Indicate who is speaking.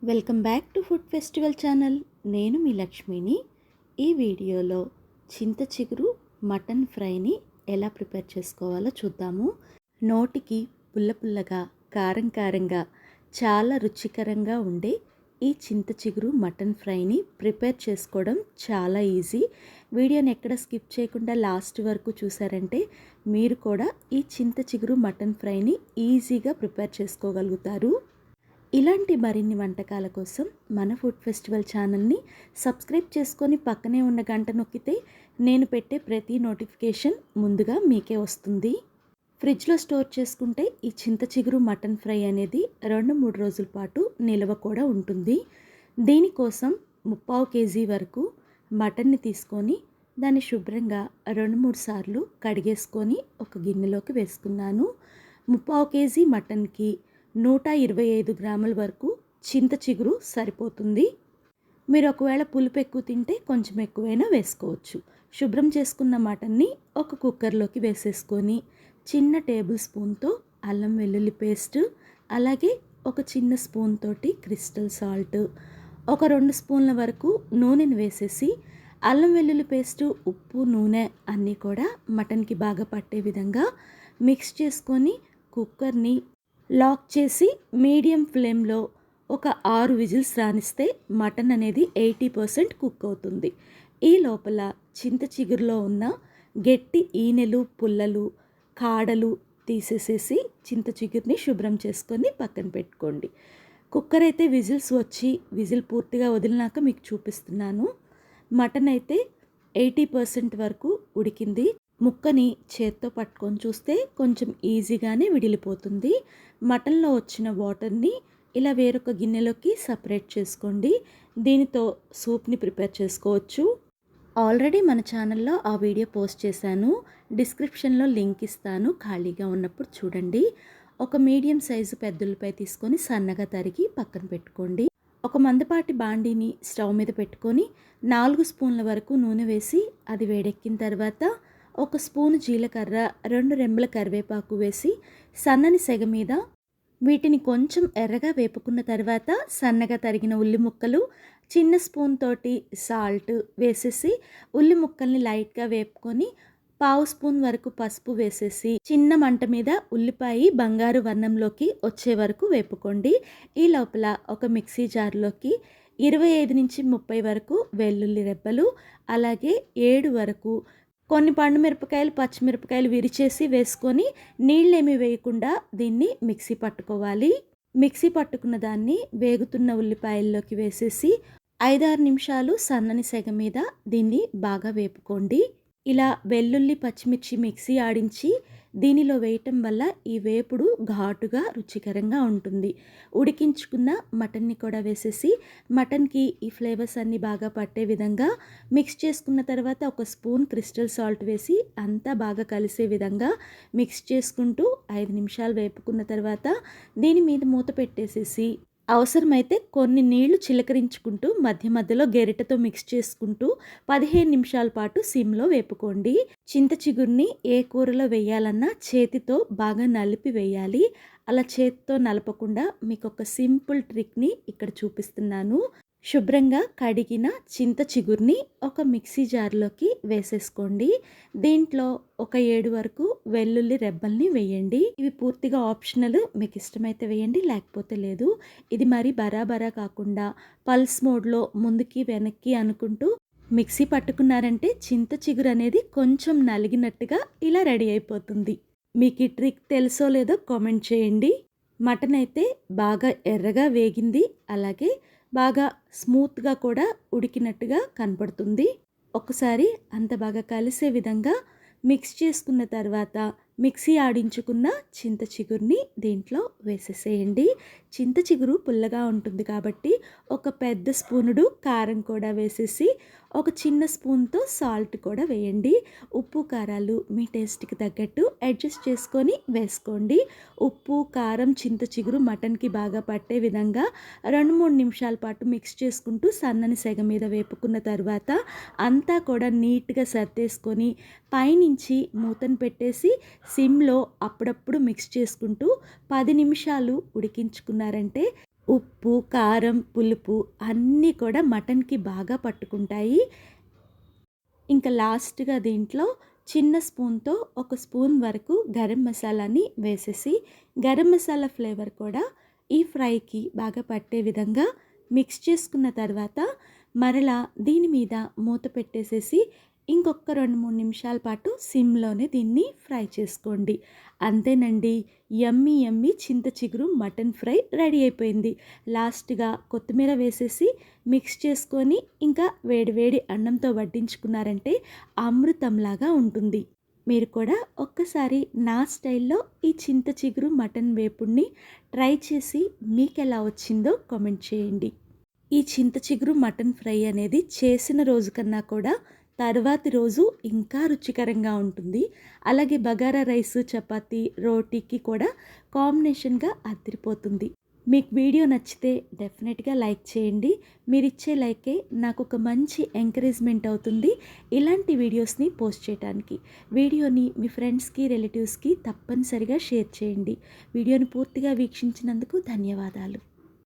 Speaker 1: Welcome back to food festival channel. నేను మీ లక్ష్మిని. ఈ వీడియోలో చింత చిగురు మటన్ ఫ్రైని ఎలా ప్రిపేర్ చేసుకోవాలో చూద్దాము. నోటికి పుల్ల పుల్లగా, కారం కారంగా, చాలా రుచికరంగా ఉండే ఈ చింత చిగురు మటన్ ఫ్రైని ప్రిపేర్ చేసుకోవడం చాలా ఈజీ. వీడియోని ఎక్కడ స్కిప్ చేయకుండా లాస్ట్ వరకు చూసారంటే మీరు కూడా ఈ చింత చిగురు మటన్ ఫ్రైని ఈజీగా ప్రిపేర్ చేసుకోగలుగుతారు. ఇలాంటి మరిన్ని వంటకాల కోసం మన ఫుడ్ ఫెస్టివల్ ఛానల్ని సబ్స్క్రైబ్ చేసుకొని పక్కనే ఉన్న గంట నొక్కితే నేను పెట్టే ప్రతి నోటిఫికేషన్ ముందుగా మీకే వస్తుంది. ఫ్రిడ్జ్లో స్టోర్ చేసుకుంటే ఈ చింత చిగురు మటన్ ఫ్రై అనేది 2-3 రోజుల పాటు నిల్వ కూడా ఉంటుంది. దీనికోసం 3/4 కేజీ వరకు మటన్ని తీసుకొని దాన్ని శుభ్రంగా 2-3 సార్లు కడిగేసుకొని ఒక గిన్నెలోకి వేసుకున్నాను. 3/4 కేజీ మటన్కి 125 గ్రాముల వరకు చింత చిగురు సరిపోతుంది. మీరు ఒకవేళ పులుపు ఎక్కువ తింటే కొంచెం ఎక్కువైనా వేసుకోవచ్చు. శుభ్రం చేసుకున్న మటన్ని ఒక కుక్కర్లోకి వేసేసుకొని చిన్న టేబుల్ స్పూన్తో అల్లం వెల్లుల్లి పేస్ట్, అలాగే ఒక చిన్న స్పూన్ తోటి క్రిస్టల్ సాల్ట్, ఒక 2 స్పూన్ల వరకు నూనెను వేసేసి అల్లం వెల్లుల్లి పేస్టు, ఉప్పు, నూనె అన్నీ కూడా మటన్కి బాగా పట్టే విధంగా మిక్స్ చేసుకొని కుక్కర్ని లాక్ చేసి మీడియం ఫ్లేమ్లో ఒక 6 విజిల్స్ రానిస్తే మటన్ అనేది 80% కుక్ అవుతుంది. ఈ లోపల చింత చిగురులో ఉన్న గట్టి ఈనెలు, పుల్లలు, కాడలు తీసేసేసి చింత చిగురిని శుభ్రం చేసుకొని పక్కన పెట్టుకోండి. కుక్కర్ అయితే విజిల్స్ వచ్చి విజిల్ పూర్తిగా వదిలినాక మీకు చూపిస్తున్నాను. మటన్ అయితే 80% వరకు ఉడికింది. ముక్కని చేత్తో పట్టుకొని చూస్తే కొంచెం ఈజీగానే విడిలిపోతుంది. మటన్లో వచ్చిన వాటర్ని ఇలా వేరొక గిన్నెలోకి సపరేట్ చేసుకోండి. దీనితో సూప్ని ప్రిపేర్ చేసుకోవచ్చు. ఆల్రెడీ మన ఛానల్లో ఆ వీడియో పోస్ట్ చేశాను. డిస్క్రిప్షన్లో లింక్ ఇస్తాను, ఖాళీగా ఉన్నప్పుడు చూడండి. ఒక మీడియం సైజు పెద్దలపై తీసుకొని సన్నగా తరిగి పక్కన పెట్టుకోండి. ఒక మందపాటి బాండీని స్టవ్ మీద పెట్టుకొని 4 స్పూన్ల వరకు నూనె వేసి అది వేడెక్కిన తర్వాత 1 స్పూను జీలకర్ర, 2 రెమ్మల కరివేపాకు వేసి సన్నని సెగ మీద వీటిని కొంచెం ఎర్రగా వేపుకున్న తర్వాత సన్నగా తరిగిన ఉల్లి ముక్కలు, చిన్న స్పూన్ తోటి సాల్ట్ వేసేసి ఉల్లి ముక్కల్ని లైట్గా వేపుకొని 1/2 స్పూన్ వరకు పసుపు వేసేసి చిన్న మంట మీద ఉల్లిపాయ బంగారు వర్ణంలోకి వచ్చే వరకు వేపుకోండి. ఈ లోపల ఒక మిక్సీ జార్లోకి 25-30 వరకు వెల్లుల్లి రెబ్బలు, అలాగే 7 వరకు కొన్ని పండుమిరపకాయలు, పచ్చిమిరపకాయలు విరిచేసి వేసుకొని నీళ్ళేమీ వేయకుండా దీన్ని మిక్సీ పట్టుకోవాలి. మిక్సీ పట్టుకున్న దాన్ని వేగుతున్న ఉల్లిపాయల్లోకి వేసేసి 5-6 నిమిషాలు సన్నని సెగ మీద దీన్ని బాగా వేపుకోండి. ఇలా వెల్లుల్లి, పచ్చిమిర్చి మిక్సీ ఆడించి దీనిలో వేయటం వల్ల ఈ వేపుడు ఘాటుగా రుచికరంగా ఉంటుంది. ఉడికించుకున్న మటన్ని కూడా వేసేసి మటన్కి ఈ ఫ్లేవర్స్ అన్నీ బాగా పట్టే విధంగా మిక్స్ చేసుకున్న తర్వాత 1 స్పూన్ క్రిస్టల్ సాల్ట్ వేసి అంతా బాగా కలిసే విధంగా మిక్స్ చేసుకుంటూ 5 నిమిషాలు వేపుకున్న తర్వాత దీని మీద మూత పెట్టేసేసి అవసరమైతే కొన్ని నీళ్లు చిలకరించుకుంటూ మధ్య మధ్యలో గెరిటతో మిక్స్ చేసుకుంటూ 15 నిమిషాల పాటు సిమ్లో వేపుకోండి. చింత చిగురిని ఏ కూరలో వేయాలన్నా చేతితో బాగా నలిపి వేయాలి. అలా చేతితో నలపకుండా మీకు ఒక సింపుల్ ట్రిక్ని ఇక్కడ చూపిస్తున్నాను. శుభ్రంగా కడిగిన చింత చిగురిని ఒక మిక్సీ జార్లోకి వేసేసుకోండి. దీంట్లో ఒక 7 వరకు వెల్లుల్లి రెబ్బల్ని వేయండి. ఇవి పూర్తిగా ఆప్షనల్, మీకు ఇష్టమైతే వేయండి, లేకపోతే లేదు. ఇది మరి బరాబరా కాకుండా పల్స్ మోడ్లో ముందుకి వెనక్కి అనుకుంటూ మిక్సీ పట్టుకున్నారంటే చింత చిగురు అనేది కొంచెం నలిగినట్టుగా ఇలా రెడీ అయిపోతుంది. మీకు ఈ ట్రిక్ తెలుసో లేదో కామెంట్ చేయండి. మటన్ అయితే బాగా ఎర్రగా వేగింది, అలాగే బాగా స్మూత్గా కూడా ఉడికినట్టుగా కనపడుతుంది. ఒకసారి అంత బాగా కలిసే విధంగా మిక్స్ చేసుకున్న తర్వాత మిక్సీ ఆడించుకున్న చింత చిగురిని దీంట్లో వేసేసేయండి. చింత చిగురు పుల్లగా ఉంటుంది కాబట్టి ఒక పెద్ద స్పూనుడు కారం కూడా వేసేసి ఒక చిన్న స్పూన్తో సాల్ట్ కూడా వేయండి. ఉప్పు, కారాలు మీ టేస్ట్కి తగ్గట్టు అడ్జస్ట్ చేసుకొని వేసుకోండి. ఉప్పు, కారం చింత చిగురు మటన్కి బాగా పట్టే విధంగా 2-3 నిమిషాల పాటు మిక్స్ చేసుకుంటూ సన్నని సెగ మీద వేపుకున్న తర్వాత అంతా కూడా నీట్గా సర్దేసుకొని పైనుంచి మూతను పెట్టేసి సిమ్లో అప్పుడప్పుడు మిక్స్ చేసుకుంటూ 10 నిమిషాలు ఉడికించుకున్నారంటే ఉప్పు, కారం, పులుపు అన్నీ కూడా మటన్‌కి బాగా పట్టుకుంటాయి. ఇంకా లాస్ట్‌గా దీంట్లో చిన్న స్పూన్‌తో ఒక స్పూన్ వరకు గరం మసాలాని వేసేసి, గరం మసాలా ఫ్లేవర్ కూడా ఈ ఫ్రైకి బాగా పట్టే విధంగా మిక్స్ చేసుకున్న తర్వాత మరలా దీని మీద మూత పెట్టేసేసి ఇంకొక 2, 3 నిమిషాల పాటు సిమ్‌లోనే దీన్ని ఫ్రై చేసుకోండి. అంతేనండి. యమ్మీ యమ్మీ చింత చిగురు మటన్ ఫ్రై రెడీ అయిపోయింది. లాస్ట్‌గా కొత్తిమీర వేసేసి మిక్స్ చేసుకొని ఇంకా వేడి వేడి అన్నంతో వడ్డించుకున్నారంటే అమృతంలాగా ఉంటుంది. మీరు కూడా ఒక్కసారి నా స్టైల్‌లో ఈ చింత చిగురు మటన్ వేపుడిని ట్రై చేసి మీకెలా వచ్చిందో కామెంట్ చేయండి. ఈ చింత చిగురు మటన్ ఫ్రై అనేది చేసిన రోజు కన్నా కూడా తర్వాతి రోజు ఇంకా రుచికరంగా ఉంటుంది. అలాగే బగారా రైస్, చపాతీ, రోటీకి కూడా కాంబినేషన్‌గా అదిరిపోతుంది. మీకు వీడియో నచ్చితే డెఫినెట్‌గా లైక్ చేయండి. మీరిచ్చే లైకే నాకు ఒక మంచి ఎంకరేజ్‌మెంట్ అవుతుంది ఇలాంటి వీడియోస్‌ని పోస్ట్ చేయడానికి. వీడియోని మీ ఫ్రెండ్స్‌కి, రిలేటివ్స్‌కి తప్పనిసరిగా షేర్ చేయండి. వీడియోని పూర్తిగా వీక్షించినందుకు ధన్యవాదాలు.